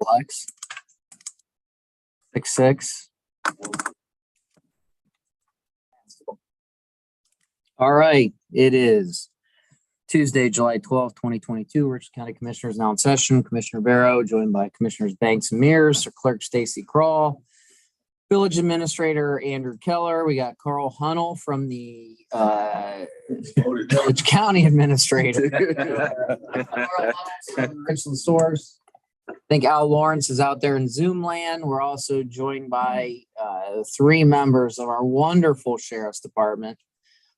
Flex. 6-6. All right, it is Tuesday, July 12th, 2022. Richland County Commissioners now in session. Commissioner Barrow, joined by Commissioners Banks and Mears, Clerk Stacy Crawl, Village Administrator Andrew Keller. We got Carl Hunnell from the Village County Administrator. Richland Source. I think Al Lawrence is out there in Zoom land. We're also joined by three members of our wonderful Sheriff's Department.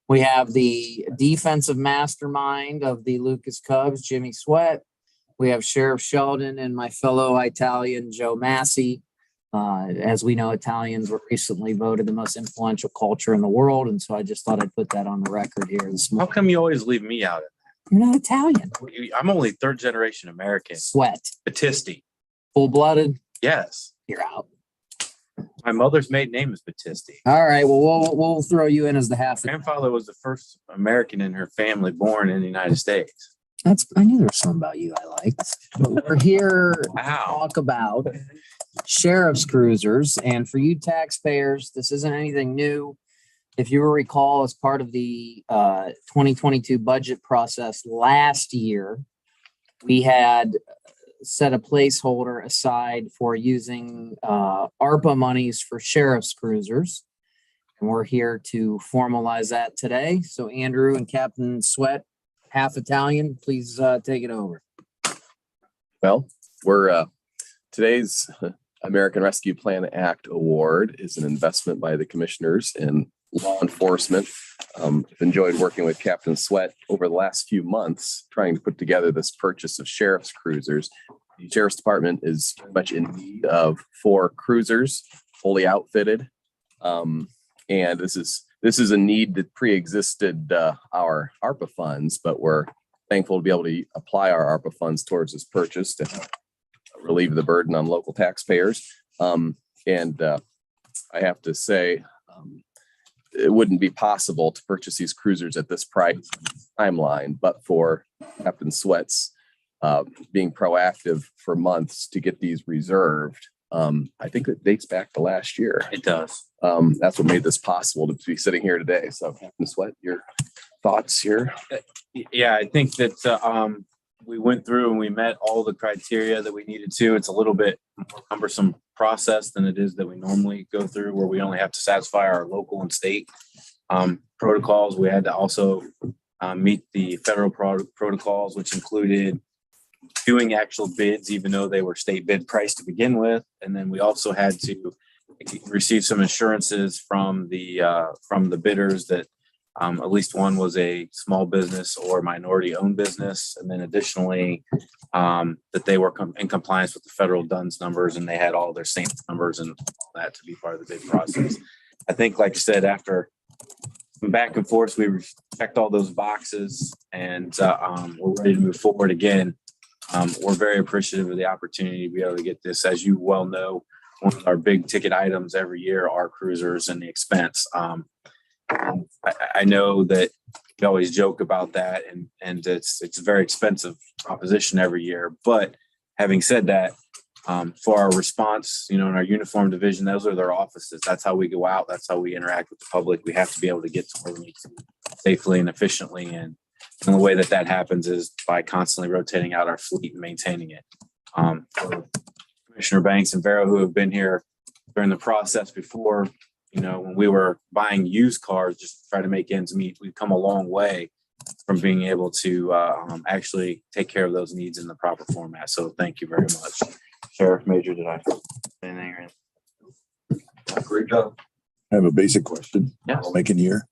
We have the defensive mastermind of the Lucas Cubs, Jimmy Sweat. We have Sheriff Sheldon and my fellow Italian, Joe Massey. As we know, Italians were recently voted the most influential culture in the world. And so I just thought I'd put that on the record here this How morning. come you always leave me out of You're not Italian. that? I'm only third generation American. Sweat. Battisti. Full-blooded. Yes. You're out. My mother's maiden name is Battisti. All right. Well, we'll throw you in as the half. Grandfather was the first American in her family born in the United States. I knew there was something about you I liked. But we're here to Wow. talk about sheriff's cruisers. And for you taxpayers, this isn't anything new. If you will recall, as part of the 2022 budget process last year, we had set a placeholder aside for using ARPA monies for sheriff's cruisers. And we're here to formalize that today. So Andrew and Captain Sweat, half Italian, please take it over. Well, we're today's American Rescue Plan Act award is an investment by the commissioners in law enforcement. I've enjoyed working with Captain Sweat over the last few months, trying to put together this purchase of sheriff's cruisers. The sheriff's department is very much in need of 4 cruisers, fully outfitted. And this is a need that pre-existed our ARPA funds, but we're thankful to be able to apply our ARPA funds towards this purchase to relieve the burden on local taxpayers. I have to say, it wouldn't be possible to purchase these cruisers at this price timeline, but for Captain Sweat's being proactive for months to get these reserved. I think it dates back to last year. It does. That's what made this possible to be sitting here today. So Captain Sweat, your thoughts here? Yeah, I think that we went through and we met all the criteria that we needed to. It's a little bit more cumbersome process than it is that we normally go through, where we only have to satisfy our local and state protocols. We had to also meet the federal protocols, which included doing actual bids, even though they were state bid price to begin with. And then we also had to receive some assurances from the bidders that at least one was a small business or minority owned business. And then additionally, that they were in compliance with the federal DUNS numbers and they had all their same numbers and all that to be part of the bid process. I think, like I said, after some back and forth, we checked all those boxes and we're ready to move forward again. We're very appreciative of the opportunity to be able to get this. As you well know, one of our big ticket items every year are cruisers and the expense. I know that we always joke about that and it's a very expensive proposition every year. But having said that, for our response, in our uniform division, those are their offices. That's how we go out. That's how we interact with the public. We have to be able to get to where we need to safely and efficiently. And the way that happens is by constantly rotating out our fleet and maintaining it. Commissioner Banks and Barrow, who have been here during the process before, when we were buying used cars just to try to make ends meet, we've come a long way from being able to actually take care of those needs in the proper format. So thank you very much. Sheriff Major, did I say anything? Great job. I have a basic question. Yes. Model, make, and year.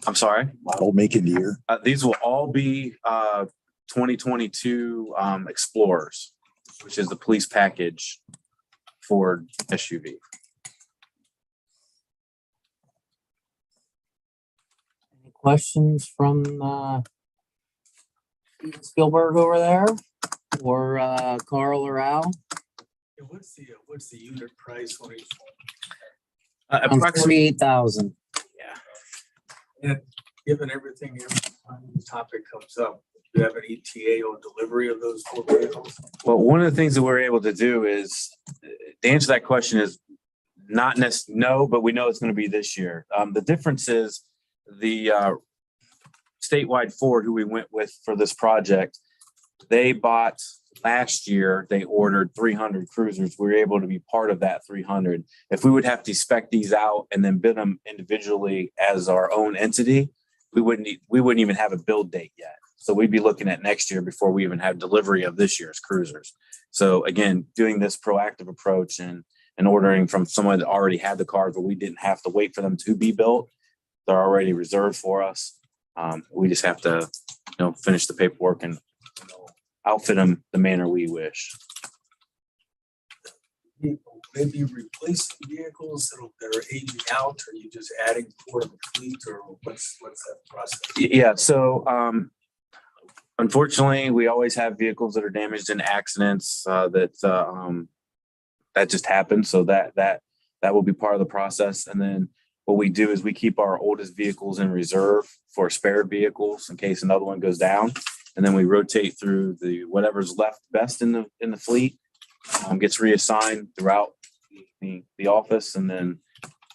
I'm sorry. Model, make, and year. These will all be 2022 Explorers, which is the police package Ford SUV. Any questions from Steven Spielberg over there or Carl or Al? What's the unit price for it? Approximately. 48,000. And given everything, every time the topic comes up, Do you have an ETA on delivery of those 4 vehicles? Well, one of the things that we're able to do is, the answer to that question is not necessarily no, but we know it's going to be this year. The difference is the statewide Ford, who we went with for this project, they bought last year, they ordered 300 cruisers. We were able to be part of that 300. If we would have to spec these out and then bid them individually as our own entity, we wouldn't even have a build date yet. So we'd be looking at next year before we even have delivery of this year's cruisers. So again, doing this proactive approach and ordering from someone that already had the cars, but we didn't have to wait for them to be built. They're already reserved for us. We just have to, finish the paperwork and outfit them the manner we wish. Maybe replacing vehicles that are aging out, or you just adding to the fleet, or what's that process? Yeah. So, unfortunately, we always have vehicles that are damaged in accidents, that just happened. So that will be part of the process. And then what we do is we keep our oldest vehicles in reserve for spare vehicles in case another one goes down. And then we rotate through whatever's left best in the fleet, gets reassigned throughout the office. And then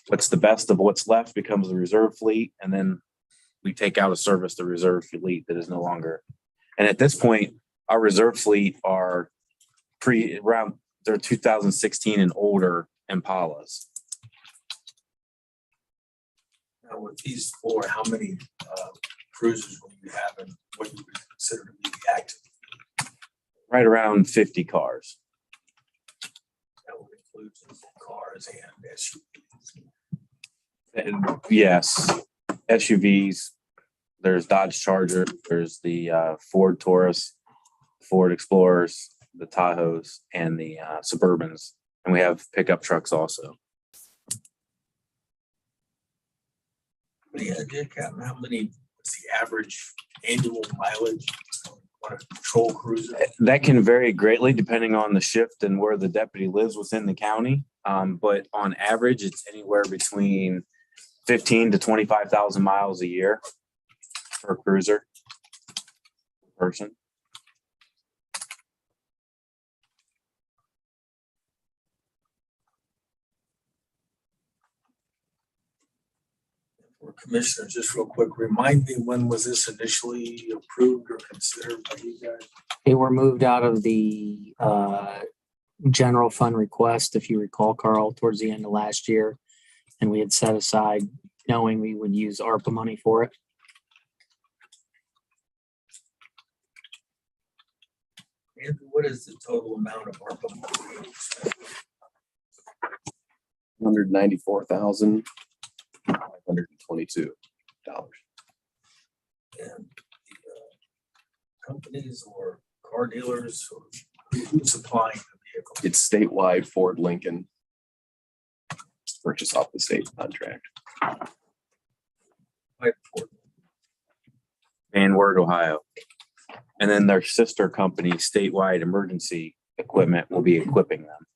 what's the best of what's left becomes the reserve fleet. And then we take out of service the reserve fleet that is no longer. And at this point, our reserve fleet are they're 2016 and older Impalas. Now, with these 4, how many cruisers will you have, and what you would consider to be the active? Right around 50 cars. That would include cars and SUVs. And yes, SUVs. There's Dodge Charger. There's the Ford Taurus, Ford Explorers, the Tahoes, and the Suburbans. And we have pickup trucks also. Yeah, Dick, how many, what's the average annual mileage on a patrol cruiser? That can vary greatly depending on the shift and where the deputy lives within the county. But on average, it's anywhere between 15 to 25,000 miles a year per cruiser person. For commissioners, just real quick, remind me, when was this initially approved or considered by you guys? They were moved out of the general fund request, if you recall, Carl, towards the end of last year. And we had set aside knowing we would use ARPA money for it. Andrew, what is the total amount of ARPA money? $194,522. And the companies or car dealers, or who's supplying the vehicle? It's statewide Ford Lincoln. Purchase off the state contract. Like Ford. Van Wert, Ohio. And then their sister company, Statewide Emergency Equipment, will be equipping them.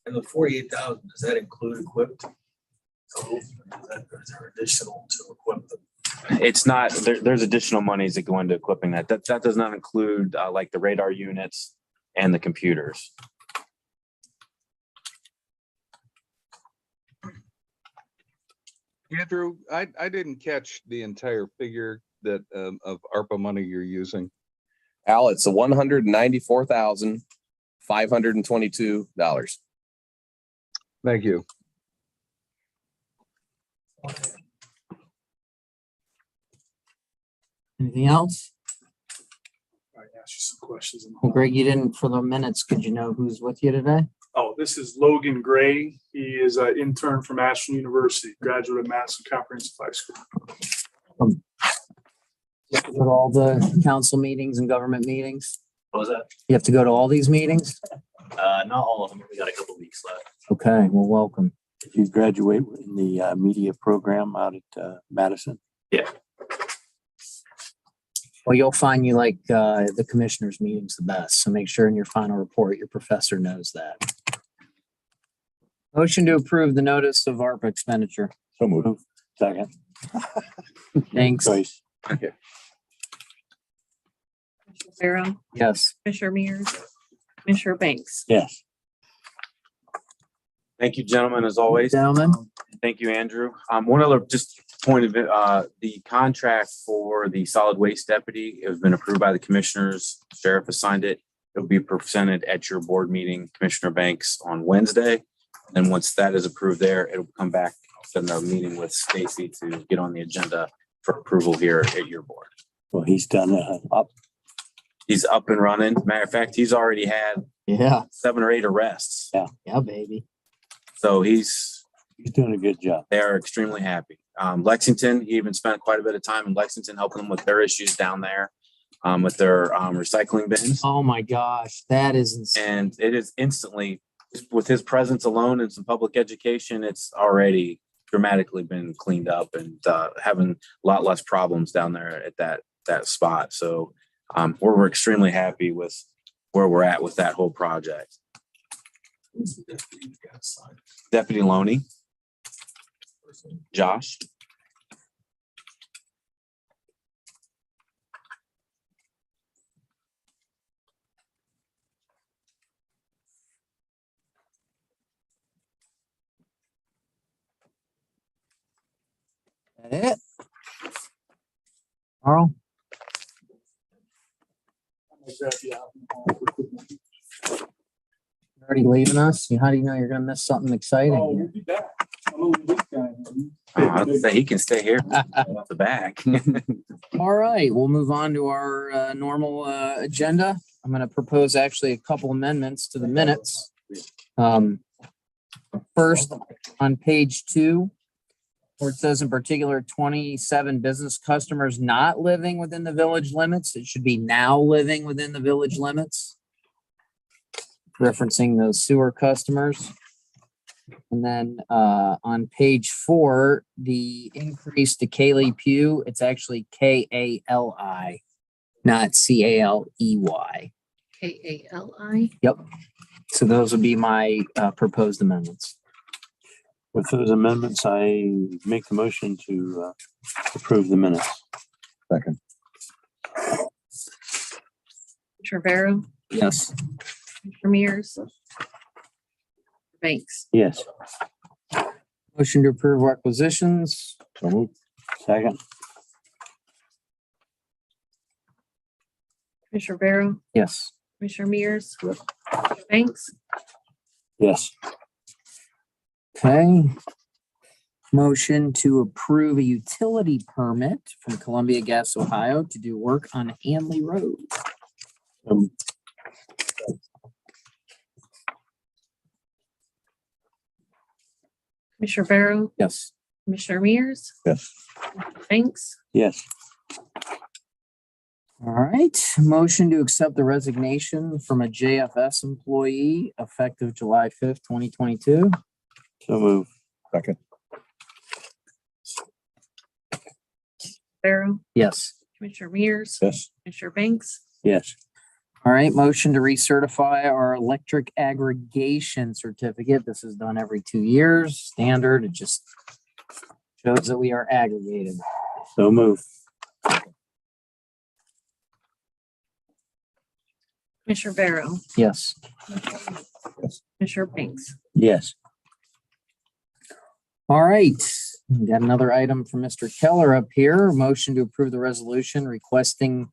And the 48,000, does that include equipped? So is there additional to equip them? It's not, there's additional monies that go into equipping that. That does not include like the radar units and the computers. Andrew, I didn't catch the entire figure that of ARPA money you're using. Al, it's $194,522. Thank you. Anything else? I asked you some questions. Well, Greg, you didn't, for the minutes, could you know who's with you today? Oh, this is Logan Gray. He is an intern from Ashland University, graduate of Madison Comprehensive High School. You have to go to all the council meetings and government meetings? What was that? You have to go to all these meetings? Not all of them. We got a couple weeks left. Okay, well, welcome. Did you graduate in the media program out at Madison? Yeah. Well, you'll find you like the commissioners' meetings the best. So make sure in your final report, your professor knows that. Motion to approve the notice of ARPA expenditure. So moved. Second. Thanks. Choice. Commissioner Barrow, Yes. Commissioner Mears, Commissioner Banks. Yes. Thank you, gentlemen, as always. Gentlemen. Thank you, Andrew. One other just point of it, the contract for the solid waste deputy has been approved by the commissioners. Sheriff has signed it. It'll be presented at your board meeting, Commissioner Banks, on Wednesday. And once that is approved there, it'll come back to another meeting with Stacy to get on the agenda for approval here at your board. Well, he's done up. He's up and running. Matter of fact, he's already had Yeah. 7 or 8 arrests. Yeah, baby. So he's doing a good job. they are extremely happy. Lexington, he even spent quite a bit of time in Lexington helping them with their issues down there, with their recycling bins. Oh my gosh, that is insane. And it is instantly, with his presence alone and some public education, it's already dramatically been cleaned up and having a lot less problems down there at that spot. So we're extremely happy with where we're at with that whole project. Who's the deputy who's got assigned? Deputy Loney, Josh. That it? Carl? You're already leaving us? How do you know you're gonna miss something exciting? Oh, we'll be back. I'm a little big guy. I'd say he can stay here at the back. All right, we'll move on to our normal agenda. I'm going to propose actually a couple amendments to the minutes. First, on page 2, where it says in particular 27 business customers not living within the village limits, it should be now living within the village limits, referencing those sewer customers. And then on page 4, the increase to Kaylee Pugh, it's actually K-A-L-I, not C-A-L-E-Y. K-A-L-I. Yep. So those would be my proposed amendments. With those amendments, I make the motion to approve the minutes. Second. Commissioner Barrow, Yes. Commissioner Mears. Banks. Yes. Motion to approve requisitions. So moved. Second. Commissioner Barrow, Yes. Commissioner Mears. Banks. Yes. Okay. Motion to approve a utility permit from Columbia Gas, Ohio to do work on Hanley Road. Commissioner Barrow, Yes. Commissioner Mears. Yes. Banks. Yes. All right. Motion to accept the resignation from a JFS employee effective July 5th, 2022. So move. Second. Barrow, Yes. Commissioner Mears. Yes. Commissioner Banks. Yes. All right. Motion to recertify our electric aggregation certificate. This is done every 2 years. Standard. It just shows that we are aggregated. So move. Commissioner Barrow, Yes. Commissioner Banks. Yes. All right. We got another item from Mr. Keller up here. Motion to approve the resolution requesting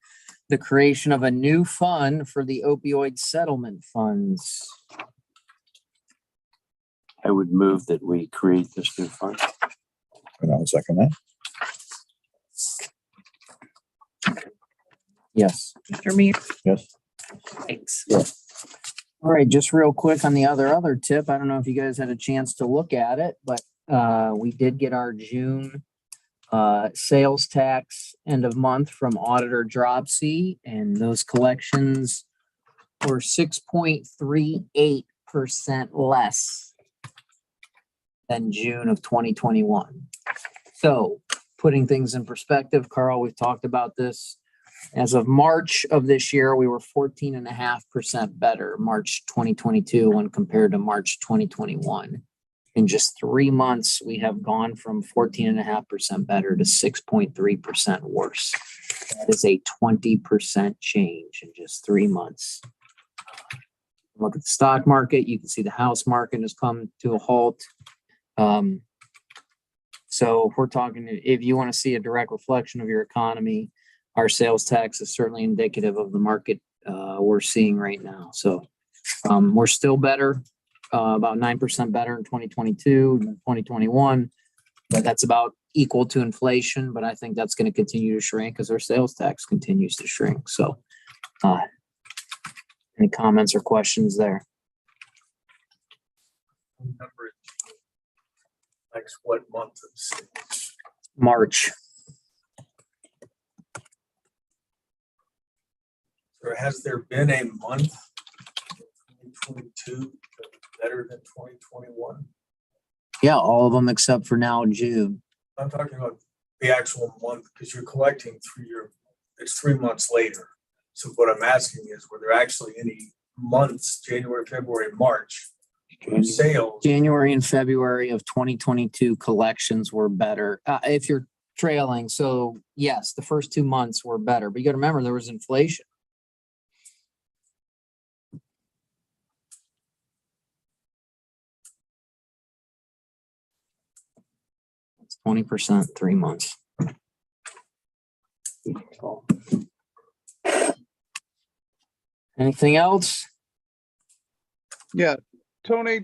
the creation of a new fund for the opioid settlement funds. I would move that we create this new fund. And I'll second that. Yes. Commissioner Mears. Yes. Banks. All right, just real quick on the other tip. I don't know if you guys had a chance to look at it, but we did get our June sales tax end of month from Auditor Dropsy, and those collections were 6.38% less than June of 2021. So putting things in perspective, Carl, we've talked about this. As of March of this year, we were 14.5% better, March 2022 when compared to March 2021. In just 3 months, we have gone from 14.5% better to 6.3% worse. That is a 20% change in just 3 months. Look at the stock market. You can see the house market has come to a halt. So if we're talking, if you want to see a direct reflection of your economy, our sales tax is certainly indicative of the market we're seeing right now. So we're still better, about 9% better in 2022 than 2021. But that's about equal to inflation. But I think that's going to continue to shrink as our sales tax continues to shrink. So any comments or questions there? Number next what month of sales? March. Or has there been a month in 2022 better than 2021? Yeah, all of them except for now June. I'm talking about the actual month because you're collecting it's 3 months later. So what I'm asking is, were there actually any months, January, February, March, sales? January and February of 2022 collections were better. If you're trailing, so yes, the first 2 months were better, but you got to remember there was inflation. It's 20%, 3 months. Anything else? Yeah, Tony,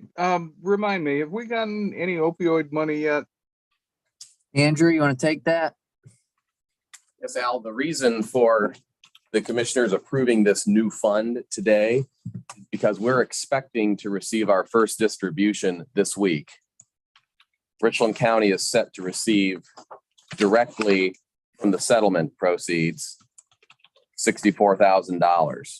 remind me, have we gotten any opioid money yet? Andrew, you want to take that? Yes, Al, the reason for the commissioners approving this new fund today, because we're expecting to receive our first distribution this week. Richland County is set to receive directly from the settlement proceeds $64,000.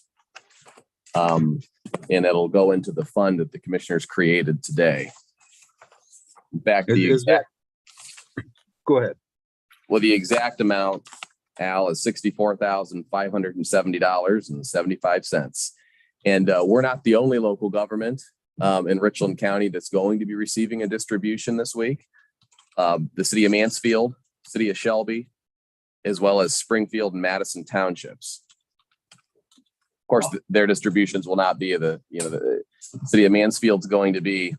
And it'll go into the fund that the commissioners created today. In fact, Go ahead. well, the exact amount, Al, is $64,570.75. And we're not the only local government in Richland County that's going to be receiving a distribution this week. The city of Mansfield, city of Shelby, as well as Springfield and Madison townships. Of course, their distributions will not be the city of Mansfield's going to be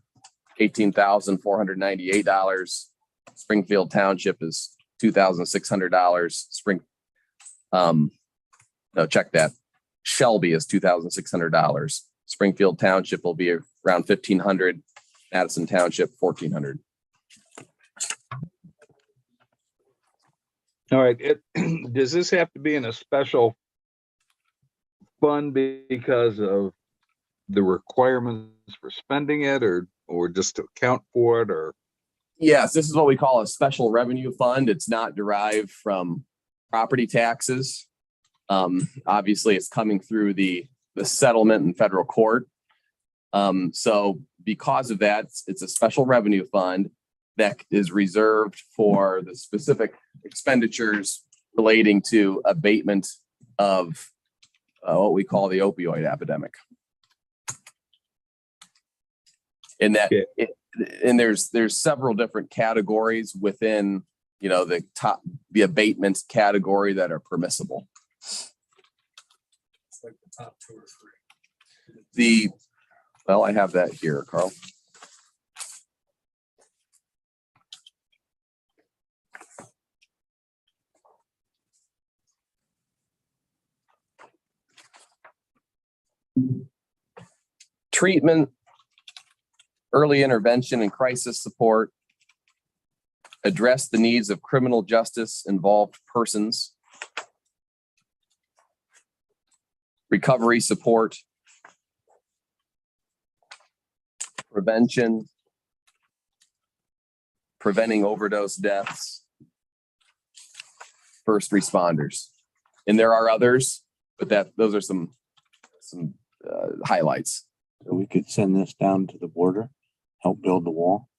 $18,498. Springfield Township is $2,600. Check that. Shelby is $2,600. Springfield Township will be around $1,500. Madison Township, $1,400. All right. Does this have to be in a special fund because of the requirements for spending it, or just to account for it, or? Yes, this is what we call a special revenue fund. It's not derived from property taxes. Obviously, it's coming through the settlement in federal court. So because of that, it's a special revenue fund that is reserved for the specific expenditures relating to abatement of what we call the opioid epidemic. And that, and there's several different categories within, the abatement category that are permissible. It's like the top 2 or 3. Well, I have that here, Carl. Treatment, early intervention and crisis support, address the needs of criminal justice involved persons, recovery support, prevention, preventing overdose deaths, first responders. And there are others, but those are some highlights. So we could send this down to the border, help build the wall.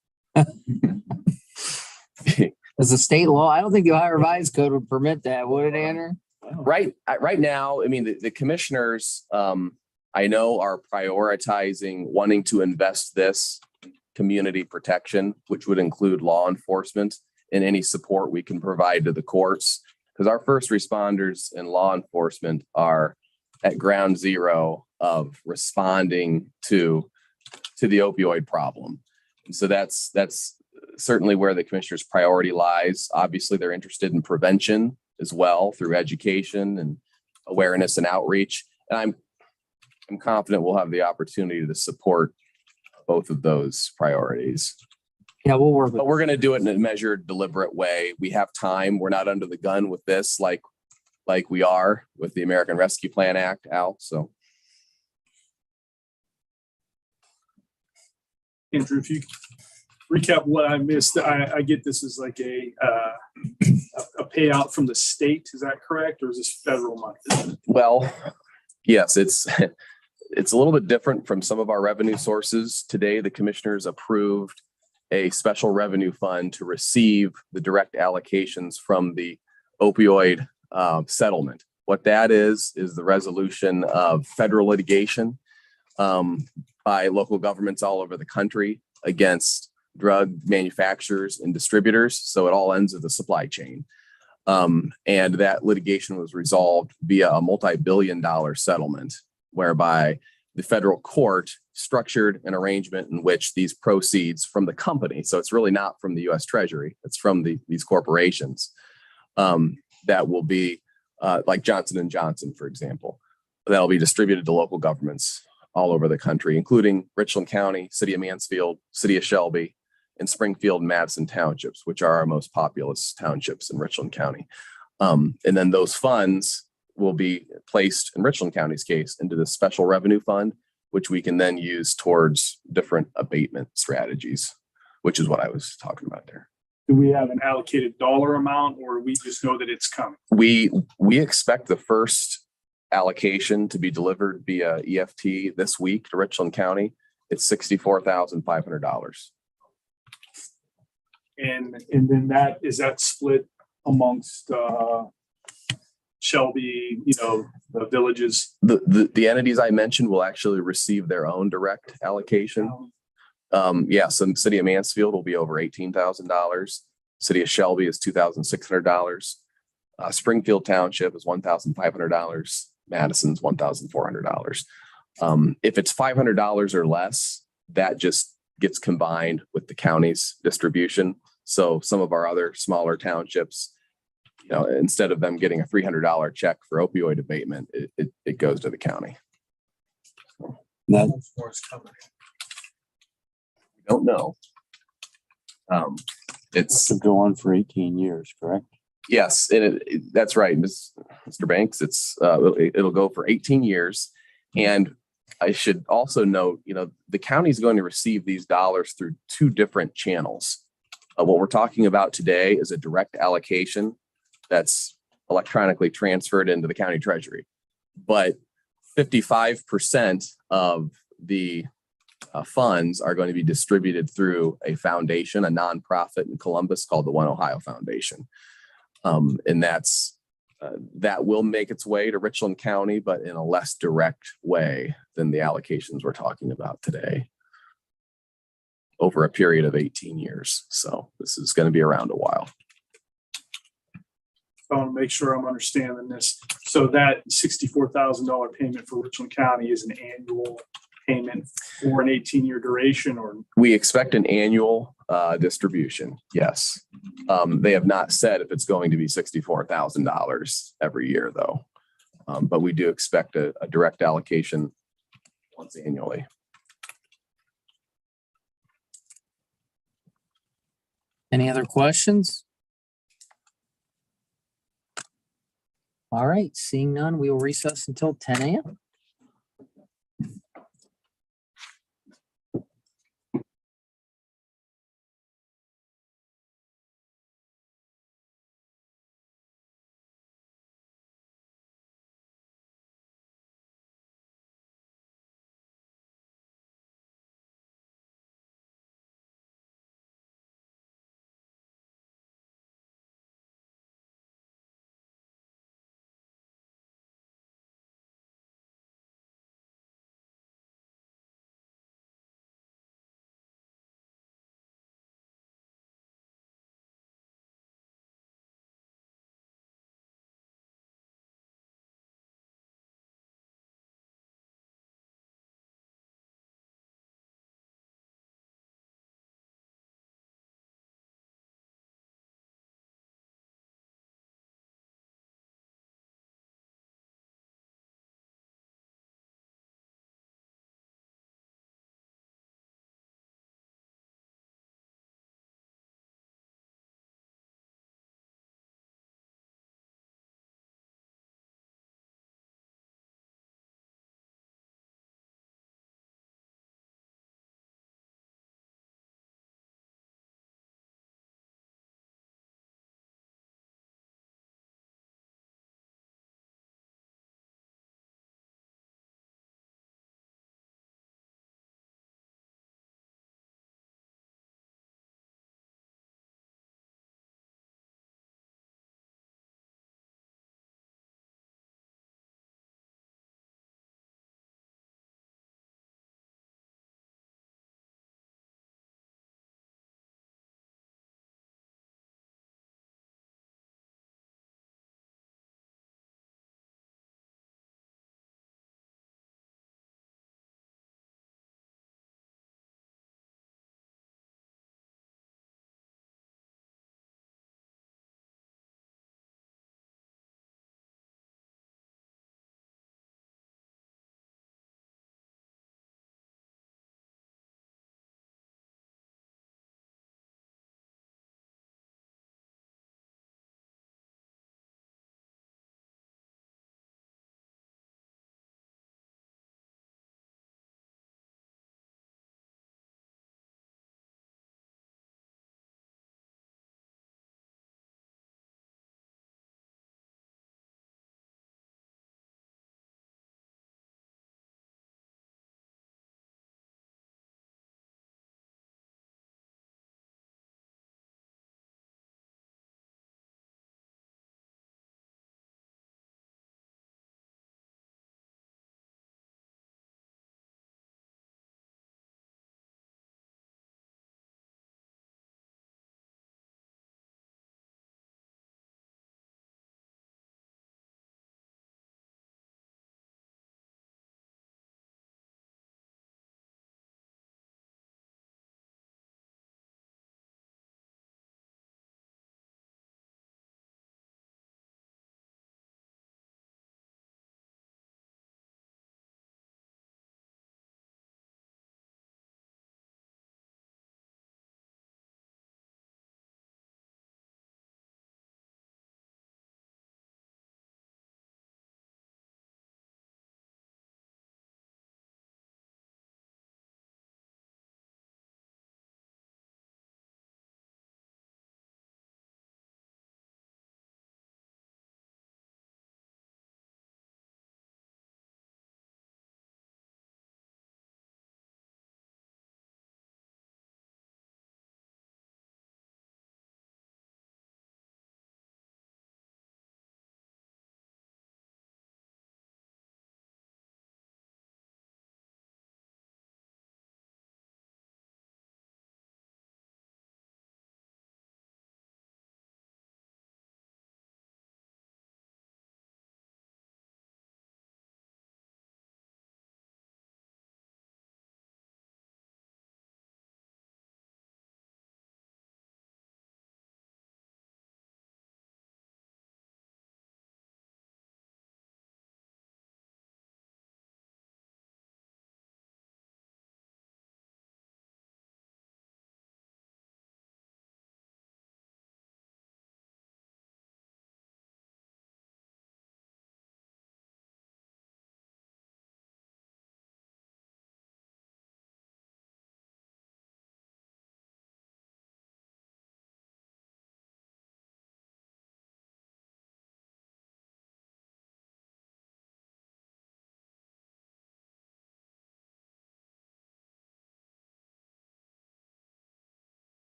As a state law, I don't think the Ohio Revised Code would permit that, would it, Andrew? Right now, I mean, the commissioners, I know, are prioritizing wanting to invest this community protection, which would include law enforcement and any support we can provide to the courts. Because our first responders and law enforcement are at ground zero of responding to the opioid problem. And so that's certainly where the commissioner's priority lies. Obviously, they're interested in prevention as well through education and awareness and outreach. And I'm confident we'll have the opportunity to support both of those priorities. Yeah, we'll work with. But we're going to do it in a measured, deliberate way. We have time. We're not under the gun with this like we are with the American Rescue Plan Act, Al. So Andrew, if you recap what I missed, I get this as like a payout from the state. Is that correct? Or is this federal money? well, yes, it's a little bit different from some of our revenue sources. Today, the commissioners approved a special revenue fund to receive the direct allocations from the opioid settlement. What that is the resolution of federal litigation by local governments all over the country against drug manufacturers and distributors. So it all ends at the supply chain. And that litigation was resolved via a multi-billion-dollar settlement whereby the federal court structured an arrangement in which these proceeds from the company, so it's really not from the U.S. Treasury, it's from these corporations that will be like Johnson & Johnson, for example, that'll be distributed to local governments all over the country, including Richland County, City of Mansfield, City of Shelby, and Springfield and Madison townships, which are our most populous townships in Richland County. And then those funds will be placed, in Richland County's case, into the special revenue fund, which we can then use towards different abatement strategies, which is what I was talking about there. Do we have an allocated dollar amount, or we just know that it's coming? We expect the first allocation to be delivered via EFT this week to Richland County. It's $64,500. And then is that split amongst Shelby, the villages? The entities I mentioned will actually receive their own direct allocation. So City of Mansfield will be over $18,000. City of Shelby is $2,600. Springfield Township is $1,500. Madison's $1,400. If it's $500 or less, that just gets combined with the county's distribution. So some of our other smaller townships, instead of them getting a $300 check for opioid abatement, it goes to the county. That, More is coming. Don't know. It's should go on for 18 years, correct? yes, and that's right, Mr. Banks. It'll go for 18 years, and I should also note, the county is going to receive these dollars through two different channels. What we're talking about today is a direct allocation that's electronically transferred into the county treasury, but 55% of the funds are going to be distributed through a foundation, a nonprofit in Columbus called the One Ohio Foundation. And that will make its way to Richland County, but in a less direct way than the allocations we're talking about today over a period of 18 years. So this is going to be around a while. I want to make sure I'm understanding this. So that $64,000 payment for Richland County is an annual payment for an 18-year duration, or? We expect an annual distribution. Yes. They have not said if it's going to be $64,000 every year though. But we do expect a direct allocation once annually. Any other questions? All right, seeing none, we will recess until 10 a.m.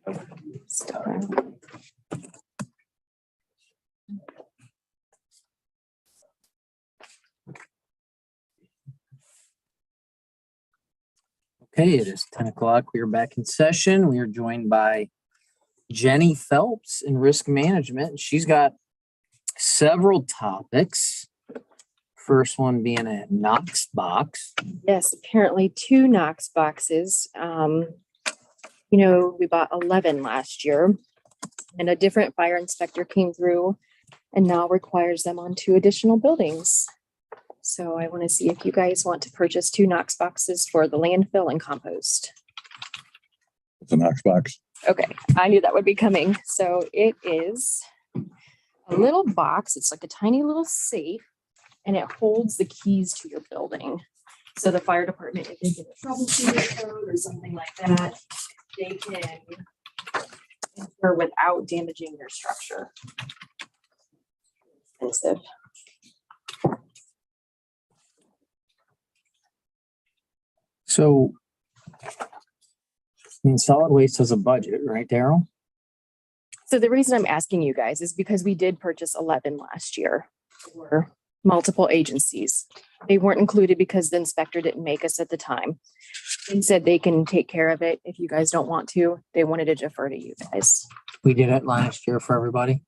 Okay, it is 10 o'clock. We are back in session. We are joined by Jenny Phelps in risk management. She's got several topics. First one being a Knox box. Yes, apparently 2 Knox boxes. We bought 11 last year and a different fire inspector came through and now requires them on 2 additional buildings. So I want to see if you guys want to purchase 2 Knox boxes for the landfill and compost. It's a Knox box. Okay, I knew that would be coming. So it is a little box. It's like a tiny little safe and it holds the keys to your building. So the fire department, if they get a troubleshooter code or something like that, they can enter without damaging your structure. Expensive. So, I mean, solid waste has a budget, right, Daryl? So the reason I'm asking you guys is because we did purchase 11 last year for multiple agencies. They weren't included because the inspector didn't make us at the time. They said they can take care of it if you guys don't want to. They wanted to defer to you guys. We did it last year for everybody.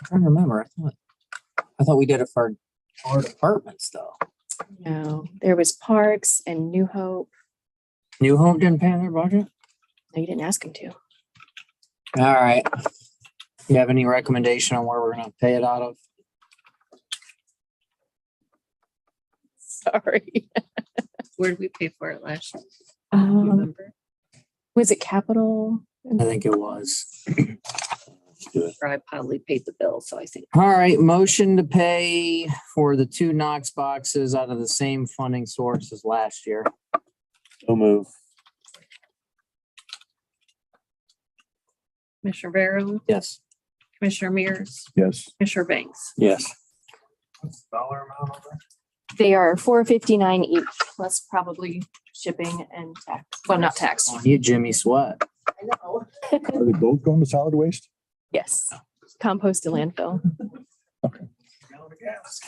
I don't remember. I thought we did it for our departments though. No, there was Parks and New Hope. New Home didn't pay their budget? No, you didn't ask them to. All right. You have any recommendation on where we're gonna pay it out of? Sorry. Where did we pay for it last year? Um, Remember? was it Capital? I think it was. Or I probably paid the bill, so I think. All right, motion to pay for the 2 Knox boxes out of the same funding source as last year. So move. Commissioner Barrow, Yes. Commissioner Mears, Yes. Commissioner Banks. Yes. What's the dollar amount on that? They are $4.59 each, plus probably shipping and tax. Well, not tax. You Jimmy Sweat. I know. Are they both going to solid waste? Yes, compost and landfill. Gallon of gas.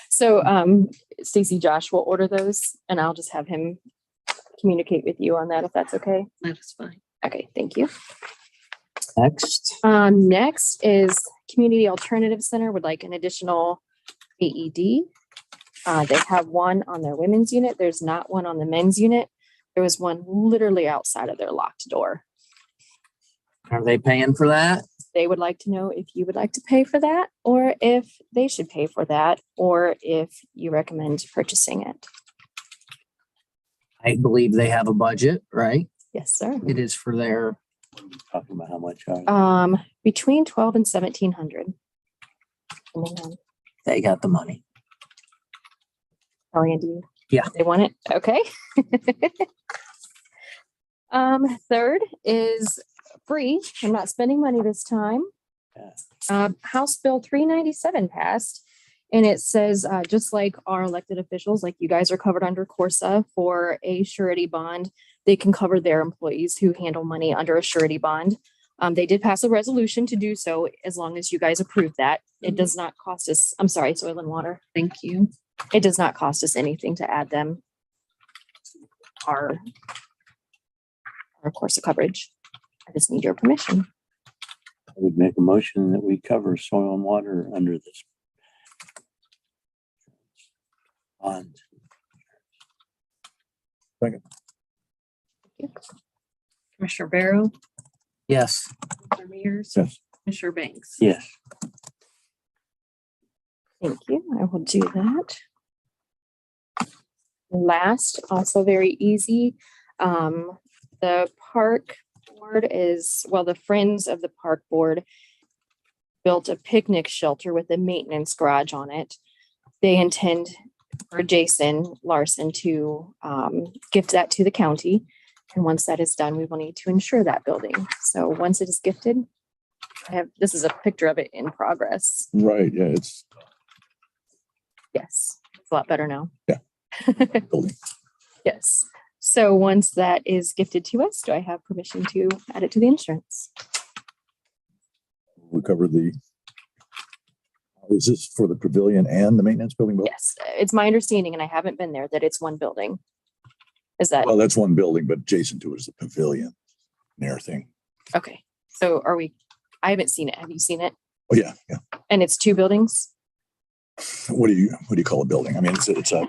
So Stacy, Josh will order those and I'll just have him communicate with you on that if that's okay. That is fine. Okay, thank you. Next. Next is Community Alternative Center would like an additional AED. They have one on their women's unit. There's not one on the men's unit. There was one literally outside of their locked door. Are they paying for that? They would like to know if you would like to pay for that or if they should pay for that or if you recommend purchasing it. I believe they have a budget, right? Yes, sir. It is for their, Talking about how much. Between 12 and 1,700. And then, they got the money. Andy. Yeah. They want it. Okay. Third is free. I'm not spending money this time. House Bill 397 passed. And it says, just like our elected officials, like you guys are covered under Corsa for a surety bond, they can cover their employees who handle money under a surety bond. They did pass a resolution to do so as long as you guys approve that. It does not cost us, I'm sorry, Soil and Water. Thank you. It does not cost us anything to add them. Our Corsa coverage. I just need your permission. I would make a motion that we cover soil and water under this bond. Commissioner Barrow, Yes. Commissioner Mears, Yes. Commissioner Banks. Yes. Thank you. I will do that. Last, also very easy. The park board is, well, the Friends of the Park Board built a picnic shelter with a maintenance garage on it. They intend for Jason Larson to gift that to the county. And once that is done, we will need to insure that building. So once it is gifted, this is a picture of it in progress. Right, yeah, it's Yes, it's a lot better now. Yeah. building. Yes. So once that is gifted to us, do I have permission to add it to the insurance? We covered is this for the pavilion and the maintenance building? Bill? Yes, it's my understanding, and I haven't been there, that it's one building. Is that, Well, that's one building, but adjacent to it is the pavilion and everything. okay, so are we, I haven't seen it. Have you seen it? Oh, yeah, yeah. And it's two buildings? What do you call a building? I mean, it's a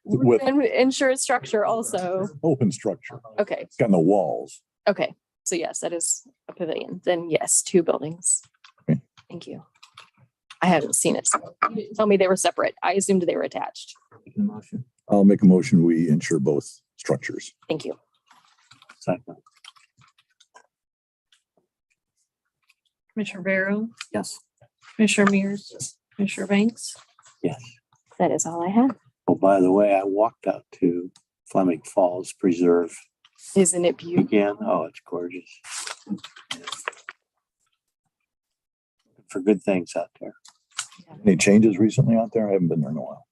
with Insurance structure also. open structure. Okay, It's got no walls. okay. So yes, that is a pavilion. Then yes, two buildings. Okay. Thank you. I haven't seen it. So you didn't tell me they were separate. I assumed they were attached. I'll make a motion. We insure both structures. Thank you. Second. Commissioner Barrow, Yes. Commissioner Mears, Commissioner Banks. Yes. That is all I have. Oh, by the way, I walked out to Fleming Falls Preserve Isn't it beautiful? again. Oh, it's gorgeous. For good things out there. Any changes recently out there? I haven't been there in a while.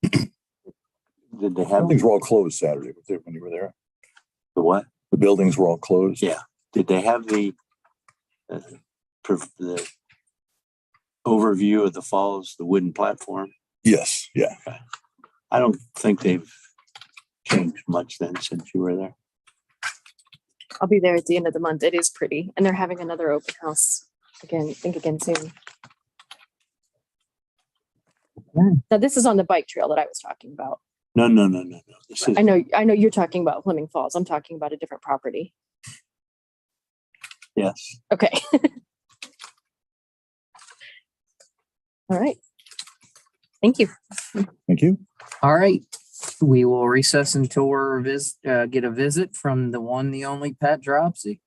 Did they have Buildings were all closed Saturday when you were there. the what? The buildings were all closed. Yeah. Did they have the overview of the falls, the wooden platform? Yes. Yeah. I don't think they've changed much then since you were there. I'll be there at the end of the month. It is pretty. And they're having another open house again, I think again soon. Now this is on the bike trail that I was talking about. No. This is I know you're talking about Fleming Falls. I'm talking about a different property. yes. Okay. All right. Thank you. Thank you. All right. We will recess until get a visit from the one, the only Pat Dropsy.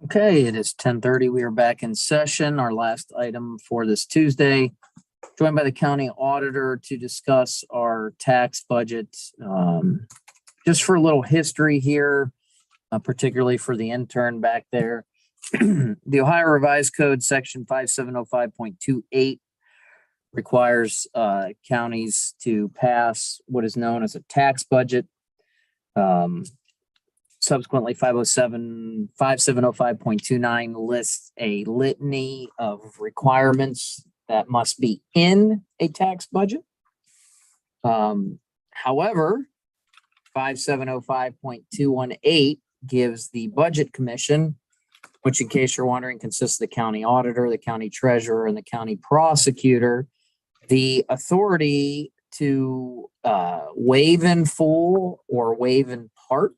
Okay, it is 10:30. We are back in session. Our last item for this Tuesday. Joined by the county auditor to discuss our tax budget. Just for a little history here, particularly for the intern back there. The Ohio Revised Code, section 5705.28 requires counties to pass what is known as a tax budget. Subsequently, 5705.29 lists a litany of requirements that must be in a tax budget. However, 5705.218 gives the Budget Commission, which in case you're wondering, consists of the county auditor, the county treasurer, and the county prosecutor, the authority to waive in full or waive in part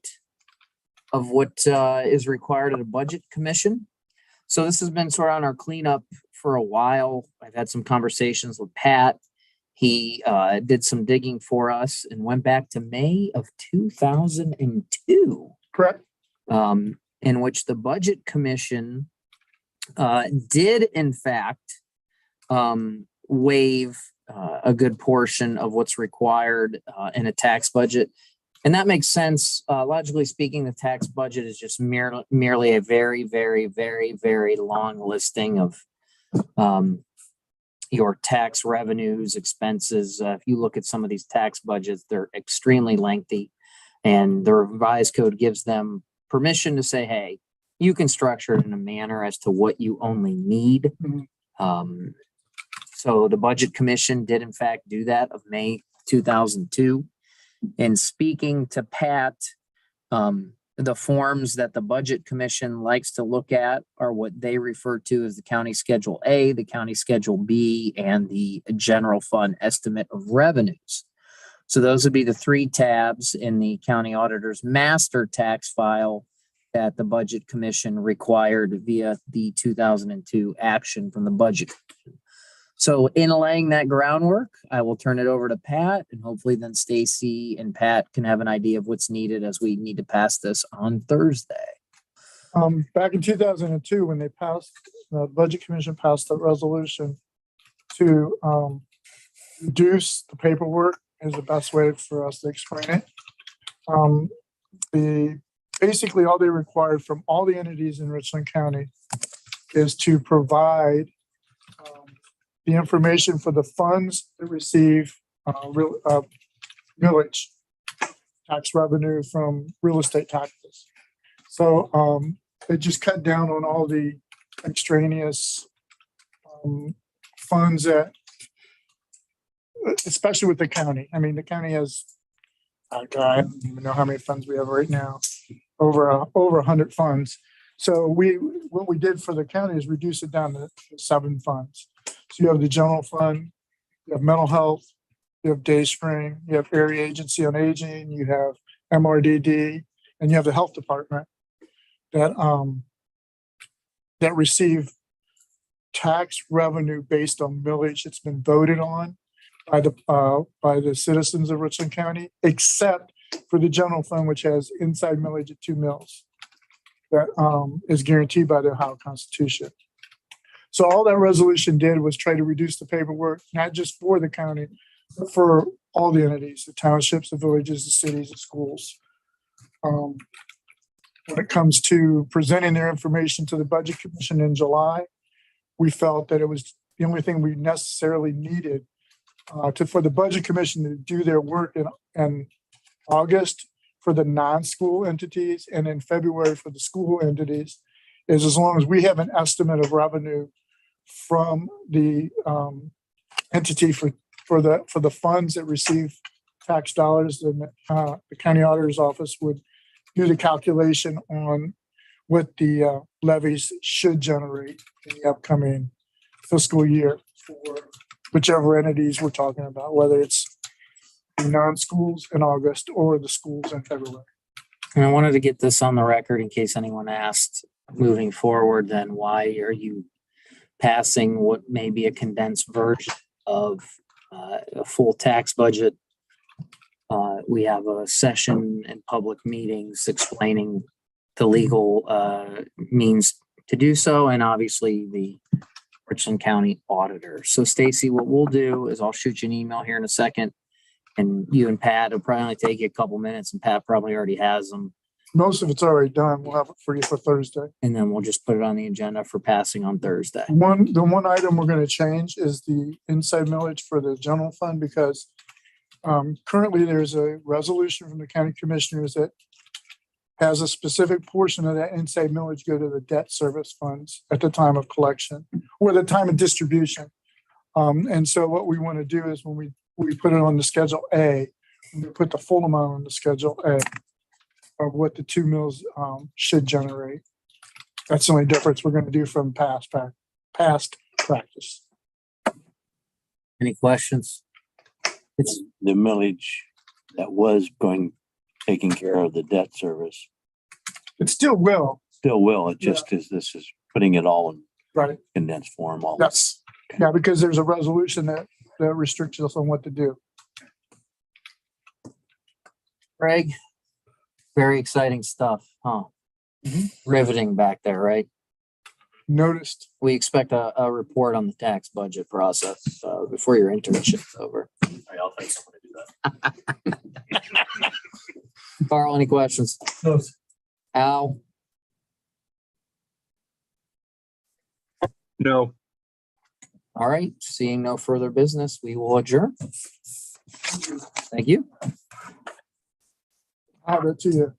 of what is required of the Budget Commission. So this has been sort of on our cleanup for a while. I've had some conversations with Pat. He did some digging for us and went back to May of 2002. Correct. In which the Budget Commission did in fact waive a good portion of what's required in a tax budget. And that makes sense. Logically speaking, the tax budget is just merely a very, very, very, very long listing of your tax revenues, expenses. If you look at some of these tax budgets, they're extremely lengthy. And the revised code gives them permission to say, hey, you can structure it in a manner as to what you only need. So the Budget Commission did in fact do that of May 2002. And speaking to Pat, the forms that the Budget Commission likes to look at are what they refer to as the County Schedule A, the County Schedule B, and the General Fund Estimate of Revenues. So those would be the three tabs in the county auditor's master tax file that the Budget Commission required via the 2002 action from the Budget Commission. So in laying that groundwork, I will turn it over to Pat, and hopefully then Stacy and Pat can have an idea of what's needed as we need to pass this on Thursday. Back in 2002, when they passed, the Budget Commission passed a resolution to reduce the paperwork is the best way for us to explain it. Basically all they required from all the entities in Richland County is to provide the information for the funds that receive millage tax revenue from real estate taxes. So it just cut down on all the extraneous funds that, especially with the county. I mean, the county has, I don't even know how many funds we have right now, over 100 funds. So what we did for the county is reduce it down to 7 funds. So you have the general fund, you have mental health, you have Dayspring, you have Area Agency on Aging, you have MRDD, and you have the health department that receive tax revenue based on millage that's been voted on by the citizens of Richland County, except for the general fund, which has inside millage at 2 mills that is guaranteed by the Ohio Constitution. So all that resolution did was try to reduce the paperwork, not just for the county, but for all the entities, the townships, the villages, the cities, the schools. When it comes to presenting their information to the Budget Commission in July, we felt that it was the only thing we necessarily needed for the Budget Commission to do their work in August for the non-school entities and in February for the school entities, is as long as we have an estimate of revenue from the entity for the funds that receive tax dollars, then the county auditor's office would do the calculation on what the levies should generate in the upcoming fiscal year for whichever entities we're talking about, whether it's the non-schools in August or the schools in February. And I wanted to get this on the record in case anyone asked moving forward, then why are you passing what may be a condensed version of a full tax budget? we have a session in public meetings explaining the legal means to do so, and obviously the Richland County Auditor. So Stacy, what we'll do is I'll shoot you an email here in a second, and you and Pat, it'll probably only take you a couple minutes, and Pat probably already has them. Most of it's already done. We'll have it for you for Thursday. And then we'll just put it on the agenda for passing on Thursday. The one item we're gonna change is the inside millage for the general fund, because currently there's a resolution from the county commissioners that has a specific portion of that inside millage go to the debt service funds at the time of collection or the time of distribution. And so what we want to do is when we put it on the Schedule A, we put the full amount on the Schedule A of what the 2 mills should generate. That's the only difference we're going to do from past practice. Any questions? It's the millage that was taking care of the debt service. It still will, Still will. It just is, this is putting it all in right? condensed form. All Yes. Yeah, because there's a resolution that restricts us on what to do. Greg, very exciting stuff, huh? Riveting back there, right? Noticed. We expect a report on the tax budget process before your internship's over. All right, I'll find someone to do that. Carl, any questions? No, Al? No. All right, seeing no further business, we will adjourn. Thank you. I'll have it to you.